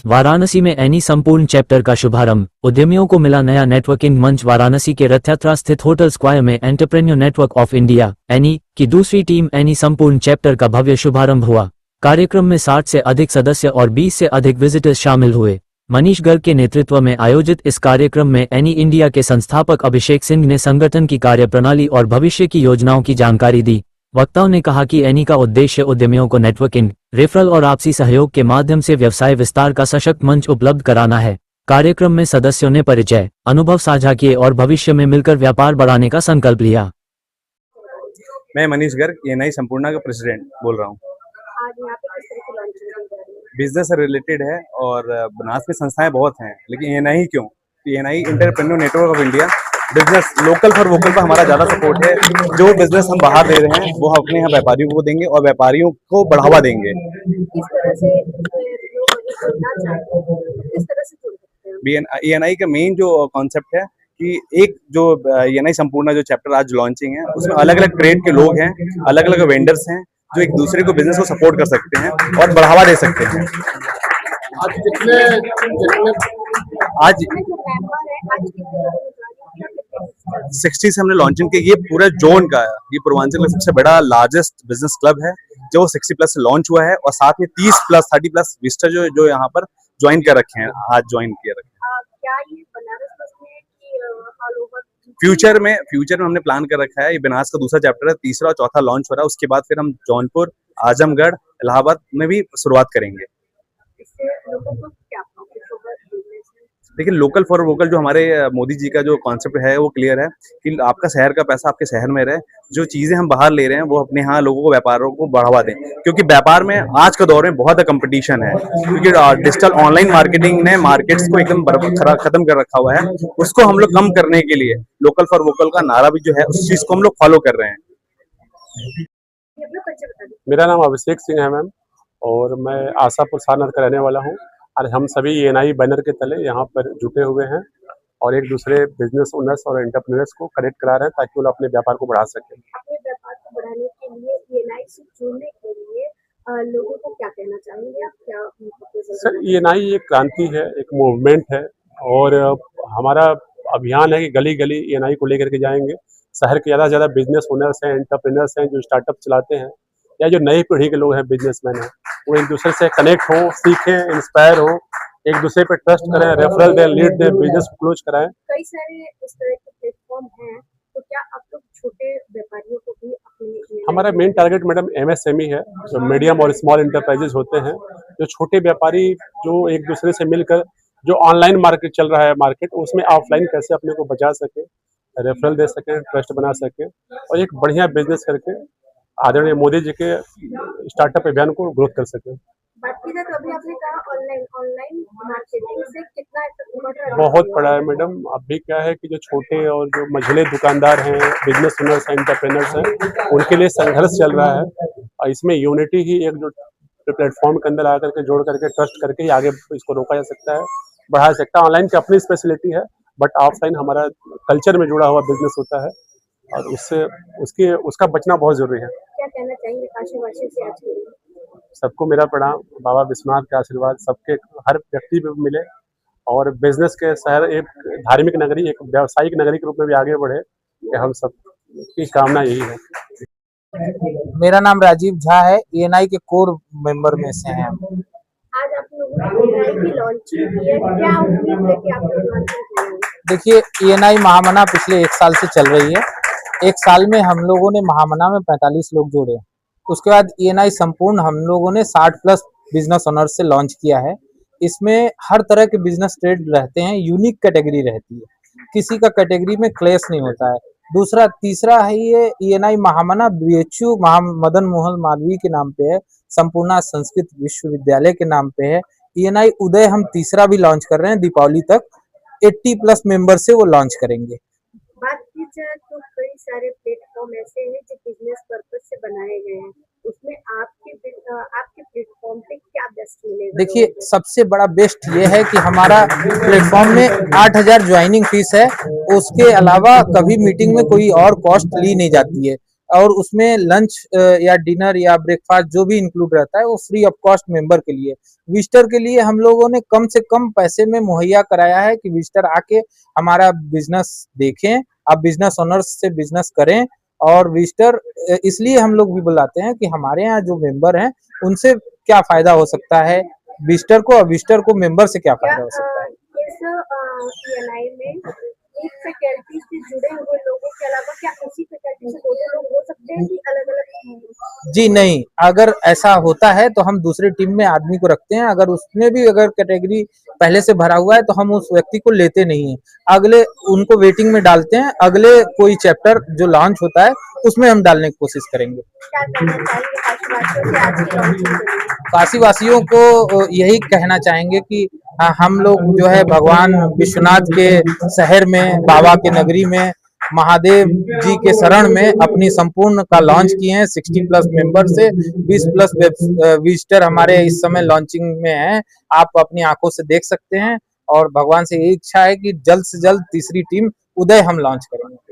वाराणसी में एनी संपूर्ण चैप्टर का शुभारंभ। उद्यमियों को मिला नया नेटवर्किंग मंच। वाराणसी के रथ यात्रा स्थित होटल स्क्वायर में entrepreneur network of India any की दूसरी टीम एनी संपूर्ण चैप्टर का भव्य शुभारंभ हुआ। कार्यक्रम में 60 से अधिक सदस्य और 20 से अधिक विजिटर्स शामिल हुए। मनीष गर्ग के नेतृत्व में आयोजित इस कार्यक्रम में एनी इंडिया के संस्थापक अभिषेक सिंह ने संगठन की कार्यप्रणाली और भविष्य की योजनाओं की जानकारी दी। वक्ताओं ने कहा कि एनी का उद्देश्य उद्यमियों को नेटवर्किंग, रेफरल और आपसी सहयोग के माध्यम से व्यवसाय विस्तार का सशक्त मंच उपलब्ध कराना है। कार्यक्रम में सदस्यों ने परिचय, अनुभव साझा किए और भविष्य में मिलकर व्यापार बढ़ाने का संकल्प लिया। मैं मनीष गर्ग, एएनआई संपूर्णा का प्रेसिडेंट बोल रहा हूँ। आज यहाँ पे किस तरह की लॉन्चिंग की जा रही है? बिजनेस से रिलेटेड है और बनास में संस्थाएं बहुत हैं, लेकिन एएनआई क्यों? ANI entrepreneur network of India business local for vocal पर हमारा ज़्यादा सपोर्ट है। जो बिजनेस हम बाहर दे रहे हैं वो हम अपने यहाँ व्यापारियों को देंगे और व्यापारियों को बढ़ावा देंगे। किस तरह से लोग अगर जुड़ना चाहते हैं तो किस तरह से जुड़ सकते हैं? एएनआई का मेन जो कॉन्सेप्ट है कि एक जो एएनआई संपूर्णा जो चैप्टर आज लॉन्चिंग है उसमें अलग अलग ट्रेड के लोग हैं, अलग अलग वेंडर्स हैं जो एक दूसरे को बिजनेस को सपोर्ट कर सकते हैं और बढ़ावा दे सकते हैं। आज आज जो मेंबर है आज कितने लोगों ने ज्वाइन किया? कितने 60 से हमने लॉन्चिंग की। ये पूरा जोन का है, ये पूर्वांचल का सबसे बड़ा लार्जेस्ट बिजनेस क्लब है जो 60 प्लस से लॉन्च हुआ है और साथ में 30 प्लस विजिटर जो यहाँ पर ज्वाइन कर रखे हैं, आज ज्वाइन किए रखे हैं। क्या ये बनारस बस में है कि ऑल ओवर? फ्यूचर में हमने प्लान कर रखा है। ये बनारस का दूसरा चैप्टर है, तीसरा और चौथा लॉन्च हो रहा है। उसके बाद फिर हम जौनपुर, आजमगढ़, इलाहाबाद में भी शुरुआत करेंगे। इससे लोगों को क्या प्रॉफिट होगा? देखिए, लोकल फॉर वोकल जो हमारे मोदी जी का जो कॉन्सेप्ट है वो क्लियर है कि आपका शहर का पैसा आपके शहर में रहे। जो चीजें हम बाहर ले रहे हैं वो अपने यहाँ लोगों को, व्यापारों को बढ़ावा दें, क्योंकि व्यापार में आज के दौर में बहुत कंपटीशन है। क्योंकि डिजिटल ऑनलाइन मार्केटिंग ने मार्केट्स को एकदम खत्म कर रखा हुआ है। उसको हम लोग कम करने के लिए लोकल फॉर वोकल का नारा भी जो है उस चीज को हम लोग फॉलो कर रहे हैं। मेरा नाम अभिषेक सिंह है मैम, और मैं आशापुर सारनाथ का रहने वाला हूँ। और हम सभी एएनआई बैनर के तले यहाँ पर जुटे हुए हैं और एक दूसरे बिजनेस ओनर्स और एंटरप्रेन्योर्स को कनेक्ट करा रहे हैं ताकि वो लोग अपने व्यापार को बढ़ा सकें। अपने व्यापार को बढ़ाने के लिए एएनआई से जुड़ने के लिए लोगों को क्या कहना चाहेंगे आप? क्या सर, एएनआई एक क्रांति है, एक मूवमेंट है और हमारा अभियान है कि गली गली एएनआई को लेकर के जाएंगे। शहर के ज़्यादा से ज़्यादा बिजनेस ओनर्स हैं, एंटरप्रेन्योर्स हैं जो स्टार्टअप चलाते हैं, या जो नई पीढ़ी के लोग हैं, बिजनेसमैन हैं, वो एक दूसरे से कनेक्ट हो, सीखें, इंस्पायर हो, एक दूसरे पे ट्रस्ट करें, रेफरल दें, लीड दें, बिजनेस को क्लोज कराएं। कई सारे इस तरह के प्लेटफॉर्म हैं, तो क्या आप लोग छोटे व्यापारियों को भी अपने? हमारा मेन टारगेट मैडम एमएसएमई है, जो मीडियम और स्मॉल इंटरप्राइजेज होते हैं, जो छोटे व्यापारी जो एक दूसरे से मिलकर जो ऑनलाइन मार्केट चल रहा है, मार्केट उसमें ऑफलाइन कैसे अपने को बचा सके, रेफरल दे सकें, ट्रस्ट बना सकें और एक बढ़िया बिजनेस करके आदरणीय मोदी जी के स्टार्टअप अभियान को ग्रोथ कर सके। बात की जाए तो अभी आपने कहा ऑनलाइन मार्केटिंग से कितना बढ़ रहा है? बहुत बड़ा है मैडम। अभी क्या है कि जो छोटे और जो मझले दुकानदार हैं, बिजनेस ओनर्स हैं, एंटरप्रेन्योर्स हैं, उनके लिए संघर्ष चल रहा है और इसमें यूनिटी ही एक जो प्लेटफॉर्म के अंदर आकर के जोड़ करके ट्रस्ट करके ही आगे इसको रोका जा सकता है, बढ़ा सकता है। ऑनलाइन की अपनी स्पेशलिटी है, बट ऑफलाइन हमारा कल्चर में जुड़ा हुआ बिजनेस होता है और उसका बचना बहुत जरूरी है। क्या कहना चाहेंगे काशीवासी से आज के लिए? सबको मेरा प्रणाम, बाबा विश्वनाथ का आशीर्वाद सबके हर व्यक्ति पे मिले और बिजनेस के शहर एक धार्मिक नगरी, एक व्यावसायिक नगरी के रूप में भी आगे बढ़े, कि हम सब की कामना यही है। मेरा नाम राजीव झा है, एएनआई के कोर मेंबर में से हैं। आज आप लोगों ने एएनआई की लॉन्चिंग की है, क्या उम्मीद है कि आप लोग लॉन्चिंग करेंगे? देखिए, एएनआई महामना पिछले 1 साल से चल रही है। 1 साल में हम लोगों ने महामना में 45 लोग जोड़े। उसके बाद एएनआई संपूर्ण हम लोगों ने 60 प्लस बिजनेस ओनर्स से लॉन्च किया है। इसमें हर तरह के बिजनेस ट्रेड रहते हैं, यूनिक कैटेगरी रहती है, किसी का कैटेगरी में क्लेश नहीं होता है। तीसरा है ये एएनआई महामना बीएचयू मदन मोहन मालवीय के नाम पे है, संपूर्ण संस्कृत विश्वविद्यालय के नाम पे है। एएनआई उदय हम तीसरा भी लॉन्च कर रहे हैं, दीपावली तक 80 प्लस मेंबर से वो लॉन्च करेंगे। बात की जाए तो कई सारे प्लेटफॉर्म ऐसे हैं जो बिजनेस पर्पस से बनाए गए हैं, उसमें आपके प्लेटफॉर्म पे क्या बेस्ट मिलेगा? देखिए, सबसे बड़ा बेस्ट ये है कि हमारा प्लेटफॉर्म में 8000 ज्वाइनिंग फीस है। उसके अलावा कभी मीटिंग में कोई और कॉस्ट ली नहीं जाती है। और उसमें लंच या डिनर या ब्रेकफास्ट जो भी इंक्लूड रहता है वो फ्री ऑफ कॉस्ट मेंबर के लिए। विजिटर के लिए हम लोगों ने कम से कम पैसे में मुहैया कराया है कि विजिटर आके हमारा बिजनेस देखें, आप बिजनेस ओनर्स से बिजनेस करें। और विजिटर इसलिए हम लोग भी बुलाते हैं कि हमारे यहाँ जो मेंबर हैं उनसे क्या फायदा हो सकता है विजिटर को, और विजिटर को मेंबर से क्या क्या फायदा हो सकता है। इस पीएनआई में एक फैकल्टी से जुड़े हुए लोगों के अलावा क्या उसी फैकल्टी से दोनों लोग हो सकते हैं कि अलग अलग? जी नहीं, अगर ऐसा होता है तो हम दूसरी टीम में आदमी को रखते हैं। अगर उसमें भी अगर कैटेगरी पहले से भरा हुआ है तो हम उस व्यक्ति को लेते नहीं है, अगले उनको वेटिंग में डालते हैं। अगले कोई चैप्टर जो लॉन्च होता है उसमें हम डालने की कोशिश करेंगे। क्या कहना चाहेंगे काशीवासियों से आज की लॉन्चिंग के लिए? काशीवासियों को यही कहना चाहेंगे कि हम लोग जो है भगवान विश्वनाथ के शहर में, बाबा के नगरी में, महादेव जी के शरण में अपनी संपूर्ण का लॉन्च किए हैं। 60 प्लस मेंबर से 20 प्लस विजिटर हमारे इस समय लॉन्चिंग में हैं। आप अपनी आंखों से देख सकते हैं और भगवान से यही इच्छा है कि जल्द से जल्द तीसरी टीम उदय हम लॉन्च करेंगे।